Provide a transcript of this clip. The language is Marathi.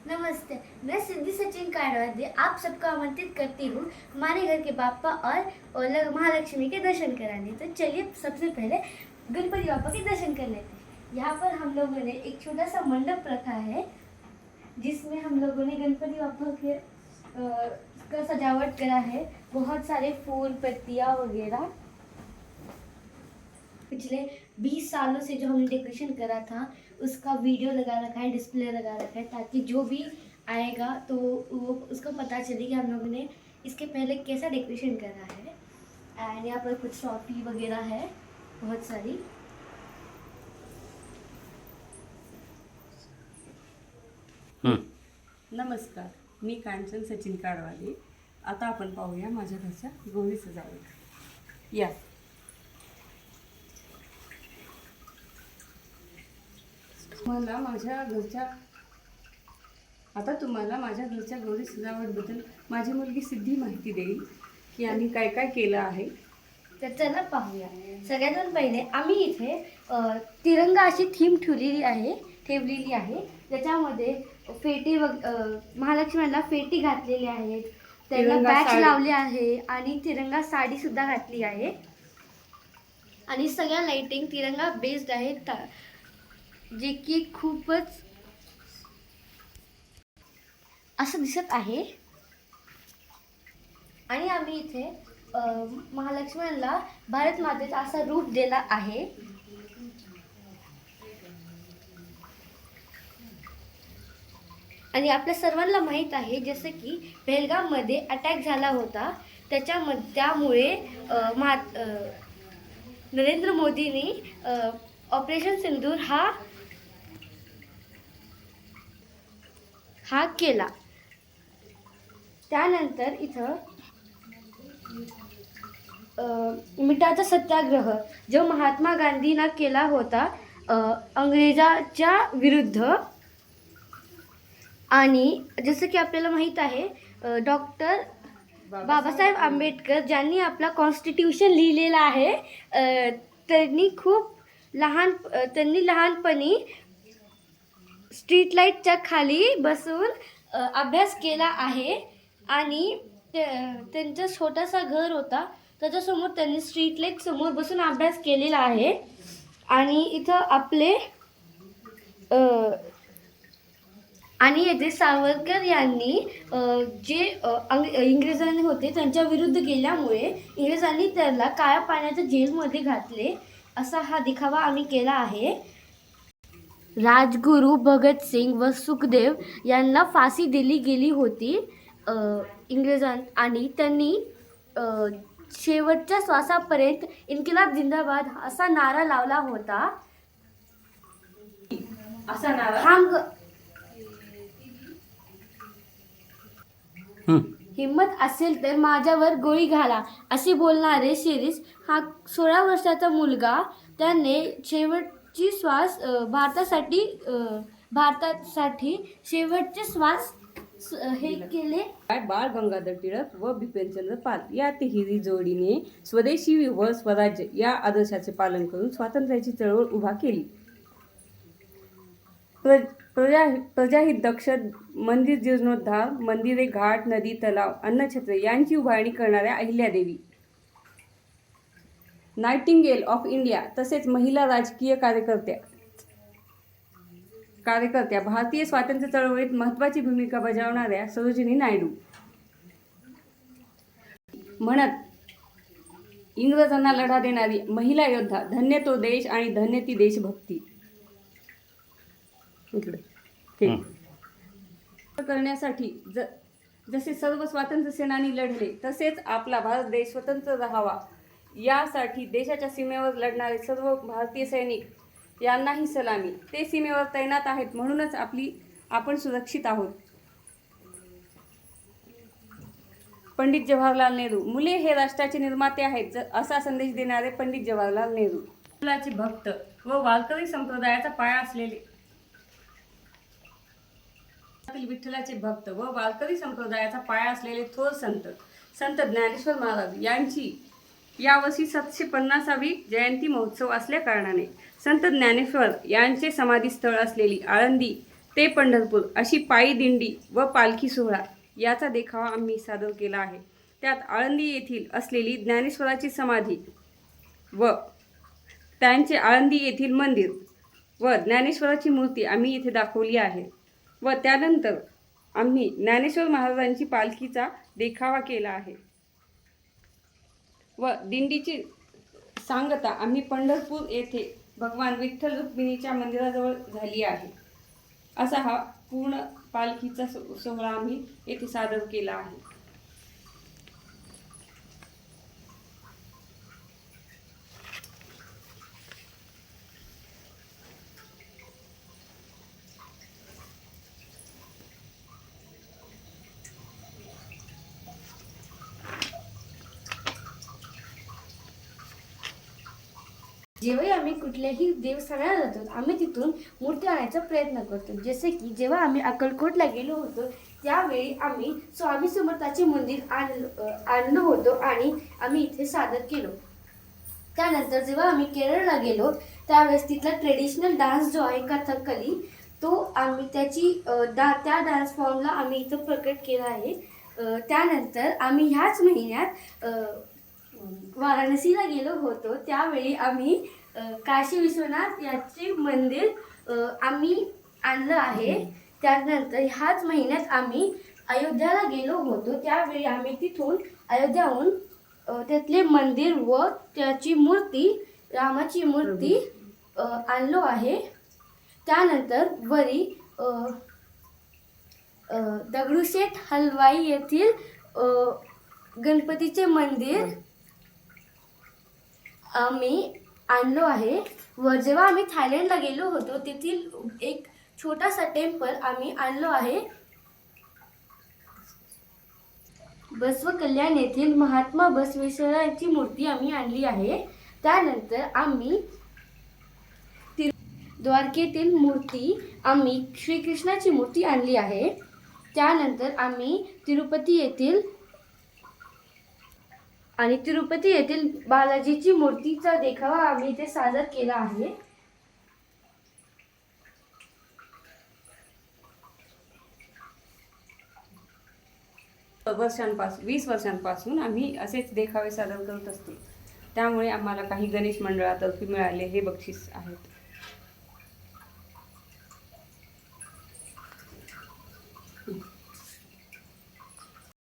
नमस्ते, मैं सिद्धि सचिन काड़वादी आप सबको आमंत्रित करती हूँ हमारे घर के बापा और महालक्ष्मी के दर्शन कराने। तो चलिए सबसे पहले गणपति बापा के दर्शन कर लेते हैं। यहाँ पर हम लोगों ने एक छोटा सा मंडप रखा है जिसमें हम लोगों ने गणपति बापा के का सजावट करा है। बहुत सारे फूल पत्तियाँ वगैरह पिछले 20 सालों से जो हमने डेकोरेशन करा था उसका वीडियो लगा रखा है, डिस्प्ले लगा रखा है, ताकि जो भी आएगा तो वो उसको पता चले कि हम लोगों ने इसके पहले कैसा डेकोरेशन करा है। एंड यहाँ पर कुछ ट्रॉफी वगैरह है बहुत सारी। नमस्कार, मी कांचन सचिन काडवाले। आता आपण पाहूया माझ्या घरच्या गौरी सजावट। या तुम्हाला माझ्या घरच्या गौरी सजावटबद्दल माझी मुलगी सिद्धी माहिती देईल की आम्ही काय काय केलं आहे। तर चला पाहूया। सगळ्यात पहिले आम्ही इथे तिरंगा अशी थीम ठेवलेली आहे त्याच्यामध्ये फेटी महालक्ष्मीला फेटी घातलेली आहेत, त्यांना बॅच लावले आहे आणि तिरंगा साडी सुद्धा घातली आहे आणि सगळ्या लाइटिंग तिरंगा बेस्ड आहेत, जे की खूपच असं दिसत आहे। आणि आम्ही इथे महालक्ष्मीला भारत मातेचा असा रूप दिला आहे। आणि आपल्या सर्वांना माहीत आहे जसं की बेलगाममध्ये अटॅक झाला होता, त्यामुळे नरेंद्र मोदींनी ऑपरेशन सिंदूर हा केला। त्यानंतर इथं मिठाचा सत्याग्रह जो महात्मा गांधींना केला होता अंग्रेजाच्या विरुद्ध। आणि जसं की आपल्याला माहीत आहे डॉक्टर बाबासाहेब आंबेडकर ज्यांनी आपला कॉन्स्टिट्यूशन लिहिलेला आहे, त्यांनी लहानपणी स्ट्रीट लाईटच्या खाली बसून अभ्यास केला आहे आणि त्यांचा छोटासा घर होता त्याच्यासमोर त्यांनी स्ट्रीट लाईट समोर बसून अभ्यास केलेला आहे। आणि इथं आपले आणि येथे सावरकर यांनी जे इंग्रजांनी होते त्यांच्या विरुद्ध गेल्यामुळे इंग्रजांनी त्याला काळ्या पाण्याच्या जेलमध्ये घातले, असा हा दिखावा आम्ही केला आहे। राजगुरू भगत सिंग व सुखदेव यांना फाशी दिली गेली होती आणि त्यांनी शेवटच्या श्वासापर्यंत इन्किलाब जिंदाबाद असा नारा लावला होता। असा नारा हिम्मत असेल तर माझ्यावर गोळी घाला असे बोलणारे शिरीष हा 16 वर्षाचा मुलगा, त्याने शेवटची श्वास भारतासाठी शेवटचे श्वास हे केले। बाळ गंगाधर टिळक व बिपिनचंद्र पाल या तिहेरी जोडीने स्वदेशी व स्वराज्य या आदर्शाचे पालन करून स्वातंत्र्याची चळवळ उभा केली। प्रजाहित दक्ष मंदिर जीर्णोद्धार, मंदिरे, घाट, नदी, तलाव, अन्नछत्रे यांची उभारणी करणाऱ्या अहिल्यादेवी, नायटिंगेल ऑफ इंडिया तसेच महिला राजकीय कार्यकर्त्या भारतीय स्वातंत्र्य चळवळीत महत्त्वाची भूमिका बजावणाऱ्या सरोजिनी नायडू म्हणत इंग्रजांना लढा देणारी महिला योद्धा, धन्य तो देश आणि धन्य ती देशभक्ती करण्यासाठी जसे सर्व स्वातंत्र्य सेनानी लढले तसेच आपला भारत देश स्वतंत्र राहावा यासाठी देशाच्या सीमेवर लढणारे सर्व भारतीय सैनिक यांनाही सलामी। ते सीमेवर तैनात आहेत म्हणूनच आपण सुरक्षित आहोत। पंडित जवाहरलाल नेहरू, मुले हे राष्ट्राचे निर्माते आहेत असा संदेश देणारे पंडित जवाहरलाल नेहरू, विठ्ठलाचे भक्त व वारकरी संप्रदायाचा पाया असलेले थोर संत ज्ञानेश्वर महाराज यांची यावर्षी 750वी जयंती महोत्सव असल्या कारणाने संत ज्ञानेश्वर यांचे समाधीस्थळ असलेली आळंदी ते पंढरपूर अशी पायी दिंडी व पालखी सोहळा याचा देखावा आम्ही सादर केला आहे. त्यात आळंदी येथील असलेली ज्ञानेश्वराची समाधी व त्यांचे आळंदी येथील मंदिर व ज्ञानेश्वराची मूर्ती आम्ही इथे दाखवली आहे. व त्यानंतर आम्ही ज्ञानेश्वर महाराजांची पालखीचा देखावा केला आहे. व दिंडीची सांगता आम्ही पंढरपूर येथे भगवान विठ्ठल रुक्मिणीच्या मंदिराजवळ झाली आहे. असा हा पूर्ण पालखीचा सोहळा आम्ही येथे सादर केला आहे. जेव्हा आम्ही कुठल्याही देवस्थानाला जातो आम्ही तिथून मूर्ती आणायचा प्रयत्न करतो. जसे की जेव्हा आम्ही अक्कलकोटला गेलो होतो त्यावेळी आम्ही स्वामी समर्थाचे मंदिर आणलं होतं आणि आम्ही इथे सादर केलं. त्यानंतर जेव्हा आम्ही केरळला गेलो त्यावेळेस तिथला ट्रेडिशनल डान्स जो आहे कथकली तो आम्ही त्या डान्स फॉर्मला आम्ही इथं प्रकट केला आहे. त्यानंतर आम्ही ह्याच महिन्यात वाराणसीला गेलो होतो त्यावेळी आम्ही काशी विश्वनाथ याचे मंदिर आम्ही आणलं आहे. त्यानंतर ह्याच महिन्यात आम्ही अयोध्याला गेलो होतो त्यावेळी आम्ही तिथून अयोध्याहून त्यातले मंदिर व त्याची मूर्ती रामाची मूर्ती आणलो आहे. त्यानंतर वरी दगडूशेठ हलवाई येथील गणपतीचे मंदिर आम्ही आणलो आहे. व जेव्हा आम्ही थायलंडला गेलो होतो तेथील एक छोटासा टेम्पल आम्ही आणलो आहे. बसव कल्याण येथील महात्मा बसवेश्वरांची मूर्ती आम्ही आणली आहे. त्यानंतर आम्ही द्वारकेतील मूर्ती आम्ही श्रीकृष्णाची मूर्ती आणली आहे. त्यानंतर आम्ही तिरुपती येथील बालाजीची मूर्तीचा देखावा आम्ही इथे सादर केला आहे. वर्षांपासून 20 वर्षांपासून आम्ही असेच देखावे सादर करत असतो. त्यामुळे आम्हाला काही गणेश मंडळातर्फे मिळाले हे बक्षीस आहेत.